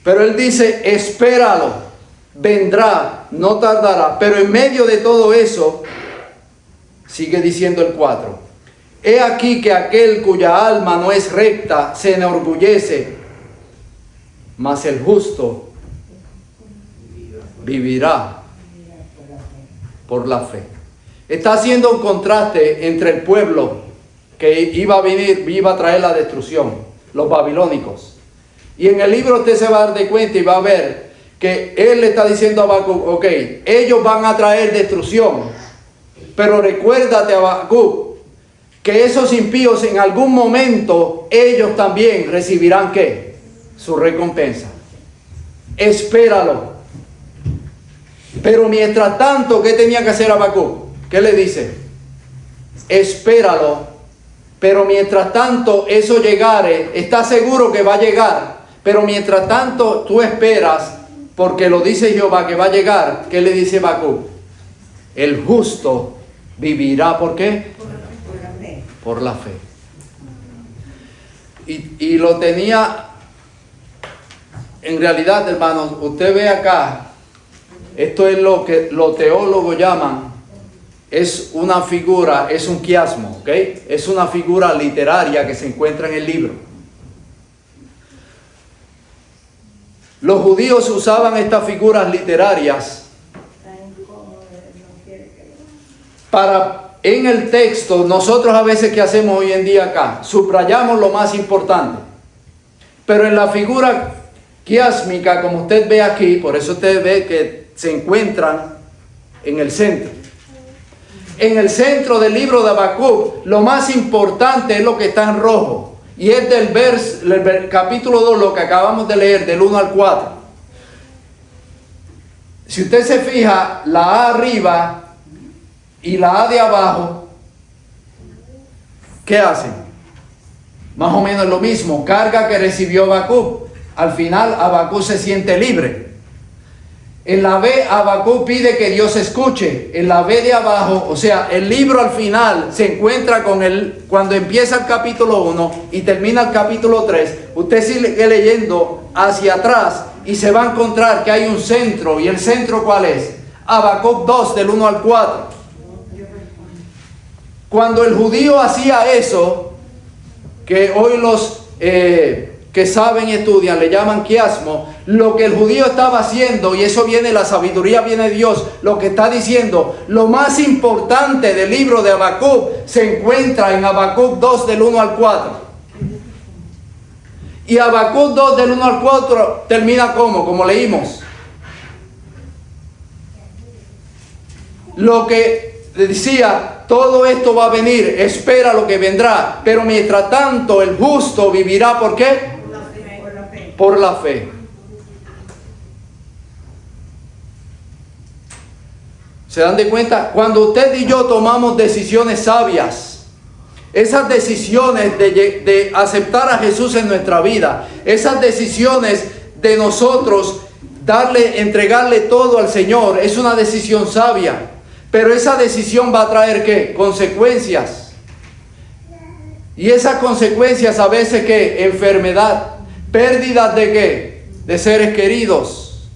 Pero él dice, espéralo, vendrá, no tardará. Pero en medio de todo eso, sigue diciendo el 4. He aquí que aquel cuya alma no es recta se enorgullece, mas el justo vivirá por la fe. Está haciendo un contraste entre el pueblo que iba a venir, iba a traer la destrucción, los babilónicos. Y en el libro usted se va a dar de cuenta y va a ver que él le está diciendo a Habacuc, ok, ellos van a traer destrucción, pero recuérdate, Habacuc, que esos impíos en algún momento, ellos también recibirán ¿qué? Su recompensa. Espéralo. Pero mientras tanto, ¿qué tenía que hacer Habacuc? ¿Qué le dice? Espéralo. Pero mientras tanto eso llegare, está seguro que va a llegar. Pero mientras tanto tú esperas, porque lo dice Jehová que va a llegar. ¿Qué le dice Habacuc? El justo vivirá, ¿por qué? Por la fe. Y lo tenía, en realidad, hermanos, usted ve acá, esto es lo que los teólogos llaman, es una figura, es un quiasmo, ¿ok? Es una figura literaria que se encuentra en el libro. Los judíos usaban estas figuras literarias para, en el texto, nosotros a veces, ¿qué hacemos hoy en día acá? Subrayamos lo más importante. Pero en la figura quiásmica, como usted ve aquí, por eso usted ve que se encuentran en el centro. En el centro del libro de Habacuc, lo más importante es lo que está en rojo. Y es del capítulo 2, lo que acabamos de leer, del 1 al 4. Si usted se fija, la A arriba y la A de abajo, ¿qué hacen? Más o menos lo mismo. Carga que recibió Habacuc. Al final, Habacuc se siente libre. En la B, Habacuc pide que Dios escuche. En la B de abajo, o sea, el libro al final se encuentra con él. Cuando empieza el capítulo 1 y termina el capítulo 3, usted sigue leyendo hacia atrás y se va a encontrar que hay un centro. ¿Y el centro cuál es? Habacuc 2, del 1 al 4. Cuando el judío hacía eso, que hoy los que saben y estudian le llaman quiasmo, lo que el judío estaba haciendo, y eso viene, la sabiduría viene de Dios, lo que está diciendo, lo más importante del libro de Habacuc se encuentra en Habacuc 2 del 1 al 4. Y Habacuc 2 del 1 al 4 termina como leímos. Lo que decía, todo esto va a venir, espera lo que vendrá, pero mientras tanto el justo vivirá, ¿por qué? Por la fe. ¿Se dan de cuenta? Cuando usted y yo tomamos decisiones sabias, esas decisiones de aceptar a Jesús en nuestra vida, esas decisiones de nosotros entregarle todo al Señor, es una decisión sabia. Pero esa decisión va a traer ¿qué? Consecuencias. Y esas consecuencias a veces ¿qué? Enfermedad, pérdidas de ¿qué? De seres queridos.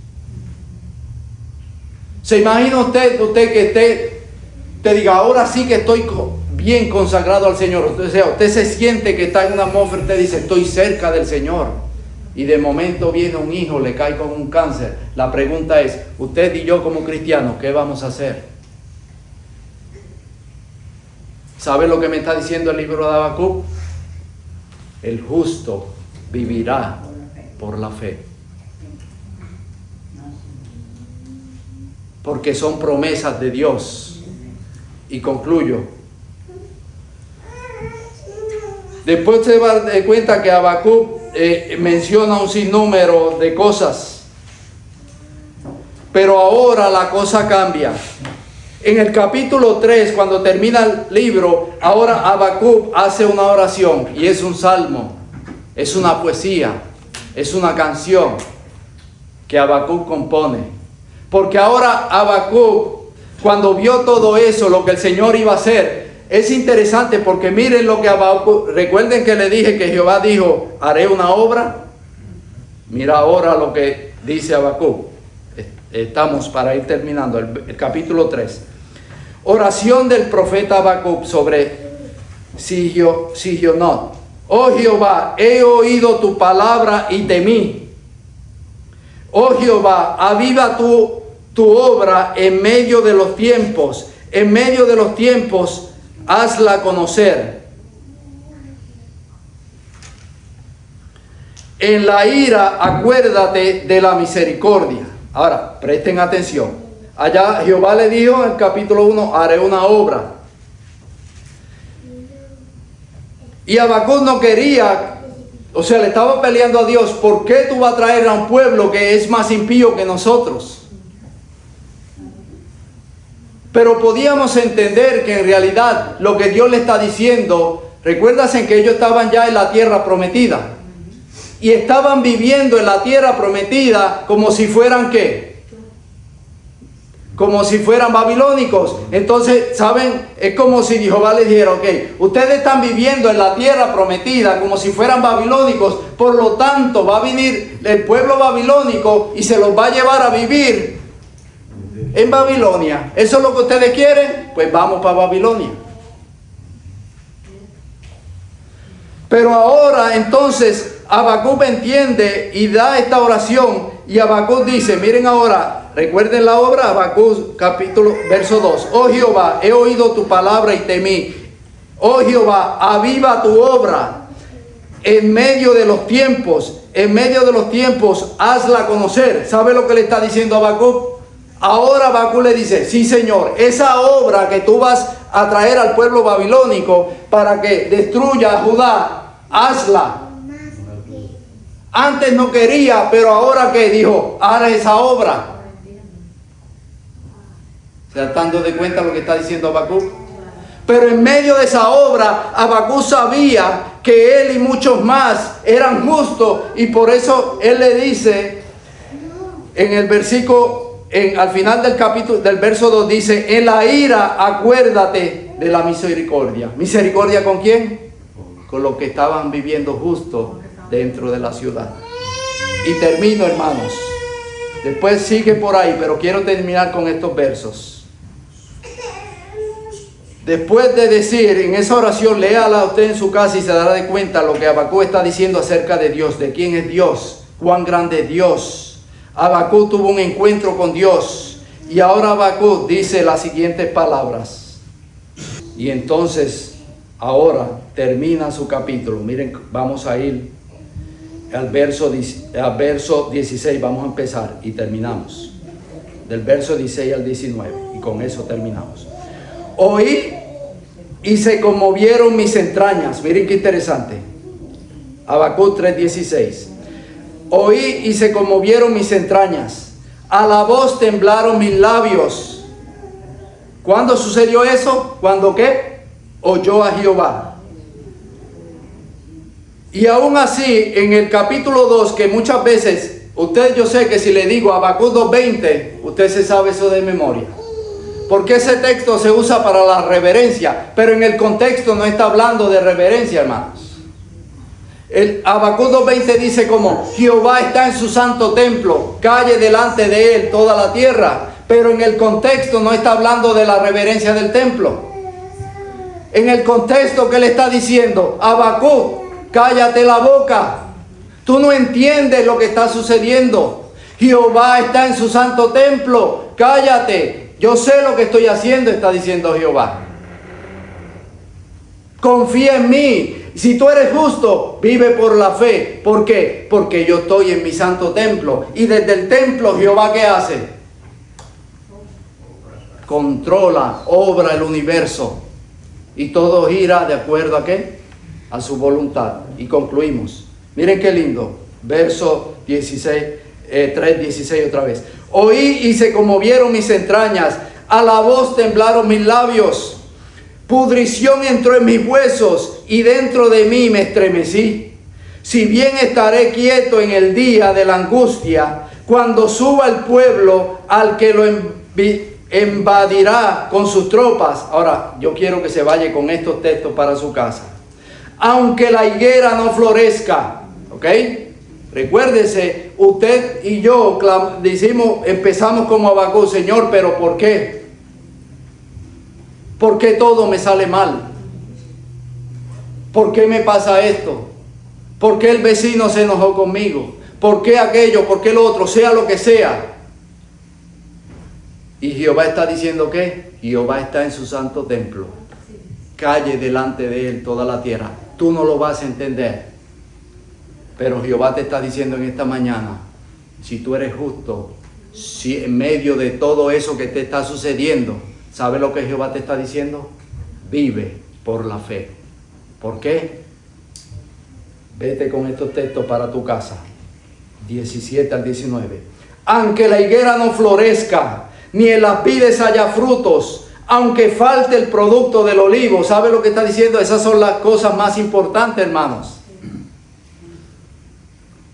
¿Se imagina usted que te diga, ahora sí que estoy bien consagrado al Señor? O sea, usted se siente que está en una atmósfera, usted dice, estoy cerca del Señor. Y de momento viene un hijo, le cae con un cáncer. La pregunta es, usted y yo como cristianos, ¿qué vamos a hacer? ¿Sabe lo que me está diciendo el libro de Habacuc? El justo vivirá por la fe. Porque son promesas de Dios. Y concluyo. Después se va a dar cuenta que Habacuc menciona un sinnúmero de cosas. Pero ahora la cosa cambia. En el capítulo 3, cuando termina el libro, ahora Habacuc hace una oración y es un salmo, es una poesía, es una canción que Habacuc compone. Porque ahora Habacuc, cuando vio todo eso, lo que el Señor iba a hacer, es interesante porque miren lo que Habacuc, recuerden que le dije que Jehová dijo, haré una obra. Mira ahora lo que dice Habacuc. Estamos para ir terminando el capítulo 3. Oración del profeta Habacuc sobre Sigionot. Oh Jehová, he oído tu palabra y temí. Oh Jehová, aviva tu obra en medio de los tiempos. En medio de los tiempos, hazla conocer. En la ira, acuérdate de la misericordia. Ahora, presten atención. Allá Jehová le dijo en el capítulo 1, haré una obra. Y Habacuc no quería, o sea, le estaba peleando a Dios. ¿Por qué tú vas a traer a un pueblo que es más impío que nosotros? Pero podíamos entender que en realidad lo que Dios le está diciendo, recuérdense que ellos estaban ya en la tierra prometida. Y estaban viviendo en la tierra prometida como si fueran ¿qué? Como si fueran babilónicos. Entonces, ¿saben? Es como si Jehová les dijera, ok, ustedes están viviendo en la tierra prometida como si fueran babilónicos. Por lo tanto, va a venir el pueblo babilónico y se los va a llevar a vivir en Babilonia. ¿Eso es lo que ustedes quieren? Pues vamos para Babilonia. Pero ahora entonces Habacuc entiende y da esta oración y Habacuc dice, miren ahora, recuerden la obra, Habacuc capítulo, verso 2. Oh Jehová, he oído tu palabra y temí. Oh Jehová, aviva tu obra en medio de los tiempos. En medio de los tiempos, hazla conocer. ¿Sabe lo que le está diciendo Habacuc? Ahora Habacuc le dice, sí Señor, esa obra que tú vas a traer al pueblo babilónico para que destruya a Judá, hazla. Antes no quería, pero ahora que dijo, hará esa obra. ¿Se están dando de cuenta lo que está diciendo Habacuc? Pero en medio de esa obra, Habacuc sabía que él y muchos más eran justos y por eso él le dice en el versículo, al final del capítulo, del verso 2 dice, en la ira acuérdate de la misericordia. ¿Misericordia con quién? Con los que estaban viviendo justo dentro de la ciudad. Y termino, hermanos. Después sigue por ahí, pero quiero terminar con estos versos. Después de decir en esa oración, léala usted en su casa y se dará de cuenta lo que Habacuc está diciendo acerca de Dios, de quién es Dios, cuán grande es Dios. Habacuc tuvo un encuentro con Dios y ahora Habacuc dice las siguientes palabras. Y entonces, ahora termina su capítulo. Miren, vamos a ir al verso 16, vamos a empezar y terminamos. Del verso 16 al 19 y con eso terminamos. Oí y se conmovieron mis entrañas. Miren qué interesante. Habacuc 3:16. Oí y se conmovieron mis entrañas. A la voz temblaron mis labios. ¿Cuándo sucedió eso? ¿Cuándo qué? Oyó a Jehová. Y aún así, en el capítulo 2, que muchas veces, usted yo sé que si le digo Habacuc 2:20, usted se sabe eso de memoria. Porque ese texto se usa para la reverencia, pero en el contexto no está hablando de reverencia, hermanos. El Habacuc 2:20 dice como Jehová está en su santo templo, calle delante de él toda la tierra, pero en el contexto no está hablando de la reverencia del templo. En el contexto que le está diciendo, Habacuc, cállate la boca, tú no entiendes lo que está sucediendo. Jehová está en su santo templo, cállate, yo sé lo que estoy haciendo, está diciendo Jehová. Confía en mí. Si tú eres justo, vive por la fe. ¿Por qué? Porque yo estoy en mi santo templo. Y desde el templo, Jehová, ¿qué hace? Controla, obra el universo. Y todo gira de acuerdo a ¿qué? a su voluntad. Y concluimos. Miren qué lindo. Verso 16, 3:16 otra vez. Oí y se conmovieron mis entrañas. A la voz temblaron mis labios. Pudrición entró en mis huesos y dentro de mí me estremecí. Si bien estaré quieto en el día de la angustia, cuando suba el pueblo al que lo invadirá con sus tropas. Ahora, yo quiero que se vaya con estos textos para su casa. Aunque la higuera no florezca, ¿ok? Recuérdese, usted y yo empezamos como Habacuc, Señor, pero ¿por qué? ¿Por qué todo me sale mal? ¿Por qué me pasa esto? ¿Por qué el vecino se enojó conmigo? ¿Por qué aquello? ¿Por qué lo otro? Sea lo que sea. Y Jehová está diciendo ¿qué? Jehová está en su santo templo. Calle delante de él toda la tierra. Tú no lo vas a entender. Pero Jehová te está diciendo en esta mañana, si tú eres justo, si en medio de todo eso que te está sucediendo, ¿sabes lo que Jehová te está diciendo? Vive por la fe. ¿Por qué? Vete con estos textos para tu casa. 17 al 19. Aunque la higuera no florezca, ni en las vides haya frutos, aunque falte el producto del olivo. ¿Sabe lo que está diciendo? Esas son las cosas más importantes, hermanos.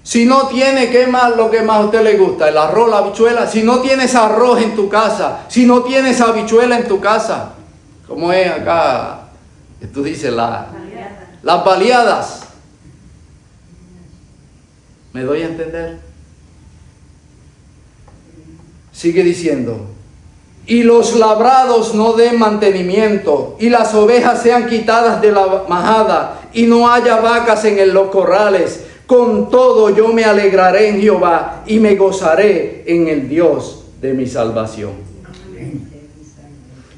Si no tiene, ¿qué más lo que más a usted le gusta? El arroz, la habichuela. Si no tienes arroz en tu casa, si no tienes habichuela en tu casa, ¿cómo es acá? Tú dices las baleadas. ¿Me doy a entender? Sigue diciendo, y los labrados no den mantenimiento, y las ovejas sean quitadas de la majada, y no haya vacas en los corrales. Con todo yo me alegraré en Jehová, y me gozaré en el Dios de mi salvación.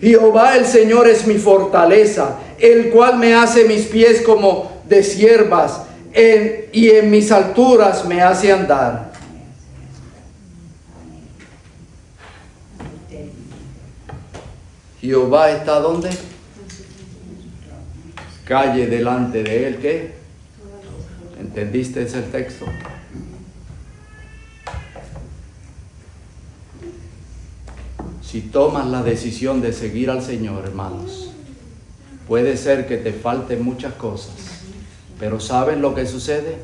Jehová el Señor es mi fortaleza, el cual me hace mis pies como de ciervas, y en mis alturas me hace andar. Jehová está ¿dónde? Calle delante de él, ¿qué? ¿Entendiste ese texto? Si tomas la decisión de seguir al Señor, hermanos, puede ser que te falten muchas cosas, pero ¿saben lo que sucede?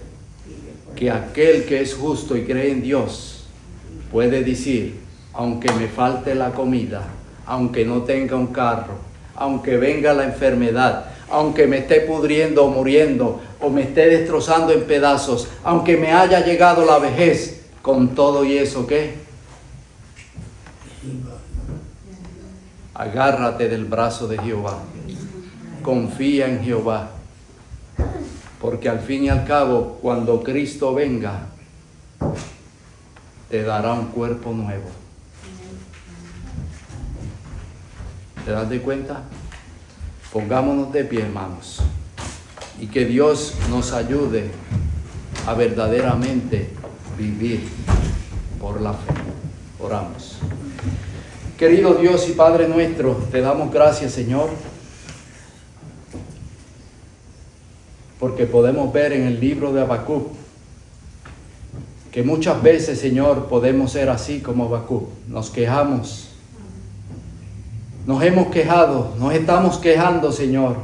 Que aquel que es justo y cree en Dios puede decir, aunque me falte la comida, aunque no tenga un carro, aunque venga la enfermedad, aunque me esté pudriendo o muriendo, o me esté destrozando en pedazos, aunque me haya llegado la vejez, con todo y eso, ¿qué? Agárrate del brazo de Jehová, confía en Jehová, porque al fin y al cabo, cuando Cristo venga, te dará un cuerpo nuevo. ¿Te das de cuenta? Pongámonos de pie, hermanos, y que Dios nos ayude a verdaderamente vivir por la fe. Oramos. Querido Dios y Padre nuestro, te damos gracias, Señor, porque podemos ver en el libro de Habacuc que muchas veces, Señor, podemos ser así como Habacuc. Nos quejamos. Nos hemos quejado, nos estamos quejando, Señor.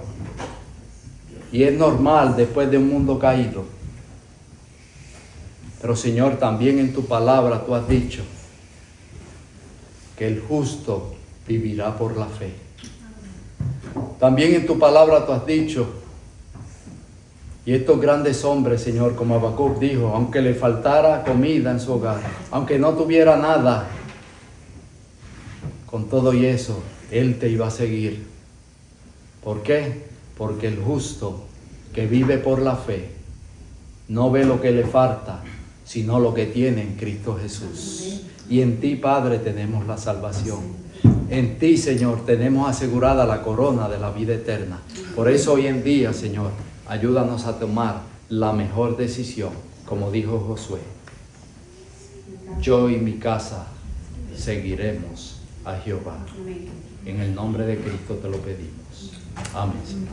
Y es normal después de un mundo caído. Pero, Señor, también en tu palabra tú has dicho que el justo vivirá por la fe. También en tu palabra tú has dicho, y estos grandes hombres, Señor, como Habacuc dijo, aunque le faltara comida en su hogar, aunque no tuviera nada, con todo y eso, Él te iba a seguir. ¿Por qué? Porque el justo que vive por la fe no ve lo que le falta, sino lo que tiene en Cristo Jesús. Y en ti, Padre, tenemos la salvación. En ti, Señor, tenemos asegurada la corona de la vida eterna. Por eso hoy en día, Señor, ayúdanos a tomar la mejor decisión, como dijo Josué. Yo y mi casa seguiremos a Jehová. En el nombre de Cristo te lo pedimos. Amén.